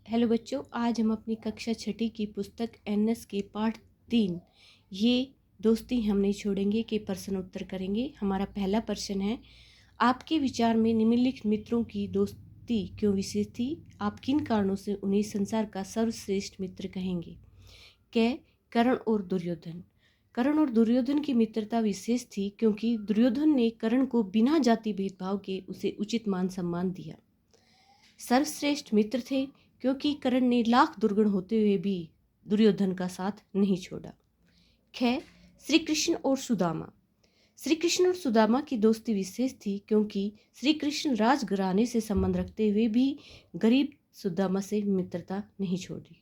Hello बच्चों, आज हम अपनी कक्षा छठी की पुस्तक एनएस के पाठ 3 ये दोस्ती हम नहीं छोड़ेंगे के प्रश्न उत्तर करेंगे। हमारा पहला प्रश्न है, आपके विचार में निम्नलिखित मित्रों की दोस्ती क्यों विशेष थी? आप किन कारणों से उन्हें संसार का सर्वश्रेष्ठ मित्र कहेंगे? कर्ण और दुर्योधन। कर्ण और दुर्योधन की मित्रता विशेष थी क्योंकि दुर्योधन ने कर्ण को बिना जाति भेदभाव के उसे उचित मान सम्मान दिया। सर्वश्रेष्ठ मित्र थे क्योंकि कर्ण ने लाख दुर्गुण होते हुए भी दुर्योधन का साथ नहीं छोड़ा। श्री कृष्ण और सुदामा। श्री कृष्ण और सुदामा की दोस्ती विशेष थी क्योंकि श्री कृष्ण राजघराने से संबंध रखते हुए भी गरीब सुदामा से मित्रता नहीं छोड़ी।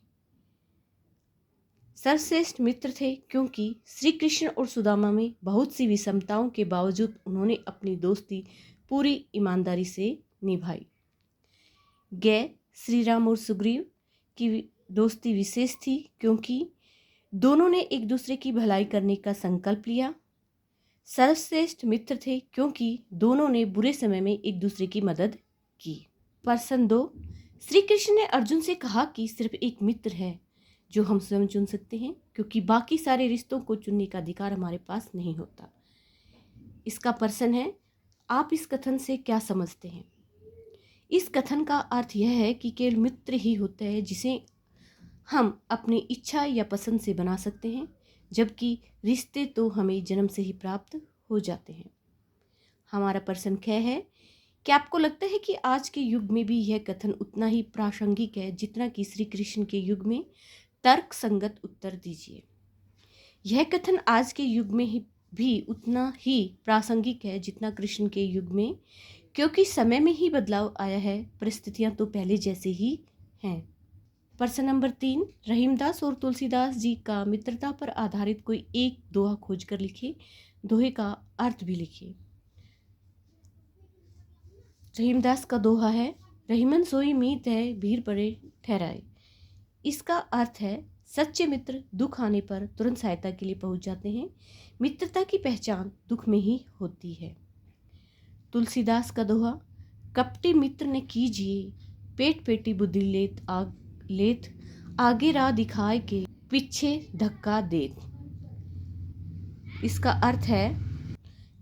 सर्वश्रेष्ठ मित्र थे क्योंकि श्री कृष्ण और सुदामा में बहुत सी विषमताओं के बावजूद उन्होंने अपनी दोस्ती पूरी ईमानदारी से निभाई। श्री राम और सुग्रीव की दोस्ती विशेष थी क्योंकि दोनों ने एक दूसरे की भलाई करने का संकल्प लिया। सर्वश्रेष्ठ मित्र थे क्योंकि दोनों ने बुरे समय में एक दूसरे की मदद की। प्रश्न 2, श्री कृष्ण ने अर्जुन से कहा कि सिर्फ एक मित्र है जो हम स्वयं चुन सकते हैं क्योंकि बाकी सारे रिश्तों को चुनने का अधिकार हमारे पास नहीं होता। इसका प्रश्न है, आप इस कथन से क्या समझते हैं? इस कथन का अर्थ यह है कि केवल मित्र ही होता है जिसे हम अपनी इच्छा या पसंद से बना सकते हैं, जबकि रिश्ते तो हमें जन्म से ही प्राप्त हो जाते हैं। हमारा प्रश्न है, क्या आपको लगता है कि आज के युग में भी यह कथन उतना ही प्रासंगिक है जितना कि श्री कृष्ण के युग में? तर्क संगत उत्तर दीजिए। यह कथन आज के युग में भी उतना ही प्रासंगिक है जितना कृष्ण के युग में, क्योंकि समय में ही बदलाव आया है, परिस्थितियां तो पहले जैसे ही हैं। प्रश्न नंबर 3, रहीमदास और तुलसीदास जी का मित्रता पर आधारित कोई एक दोहा खोजकर लिखिए। दोहे का अर्थ भी लिखिए। रहीमदास का दोहा है, रहीमन सोई मीत है भीर पड़े ठहराए। इसका अर्थ है, सच्चे मित्र दुख आने पर तुरंत सहायता के लिए पहुंच जाते हैं। मित्रता की पहचान दुख में ही होती है। तुलसीदास का दोहा, कपटी मित्र ने कीजिए पेट पेटी बुद्धि लेत आगे राह दिखाए के पीछे धक्का देत। इसका अर्थ है,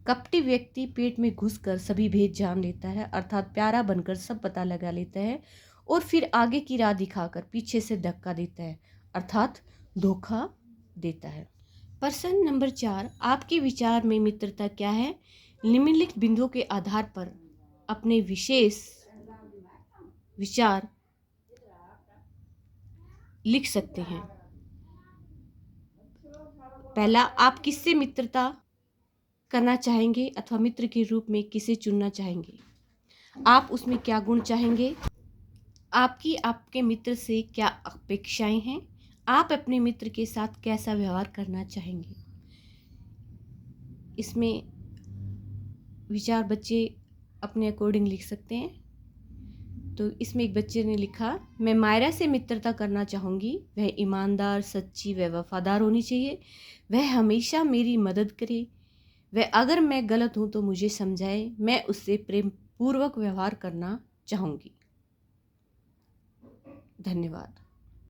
कपटी व्यक्ति पेट में घुसकर सभी भेद जान लेता है, अर्थात प्यारा बनकर सब पता लगा लेता है और फिर आगे की राह दिखाकर पीछे से धक्का देता है, अर्थात धोखा देता है। प्रश्न नंबर 4, आपके विचार में मित्रता क्या है? निम्नलिखित बिंदुओं के आधार पर अपने विशेष विचार लिख सकते हैं। पहला, आप किससे मित्रता करना चाहेंगे अथवा मित्र के रूप में किसे चुनना चाहेंगे? आप उसमें क्या गुण चाहेंगे? आपके मित्र से क्या अपेक्षाएं हैं? आप अपने मित्र के साथ कैसा व्यवहार करना चाहेंगे? इसमें विचार बच्चे अपने अकॉर्डिंग लिख सकते हैं। तो इसमें एक बच्चे ने लिखा, मैं मायरा से मित्रता करना चाहूँगी। वह ईमानदार, सच्ची व वफादार होनी चाहिए। वह हमेशा मेरी मदद करे। वह अगर मैं गलत हूँ तो मुझे समझाए। मैं उससे प्रेम पूर्वक व्यवहार करना चाहूँगी। धन्यवाद।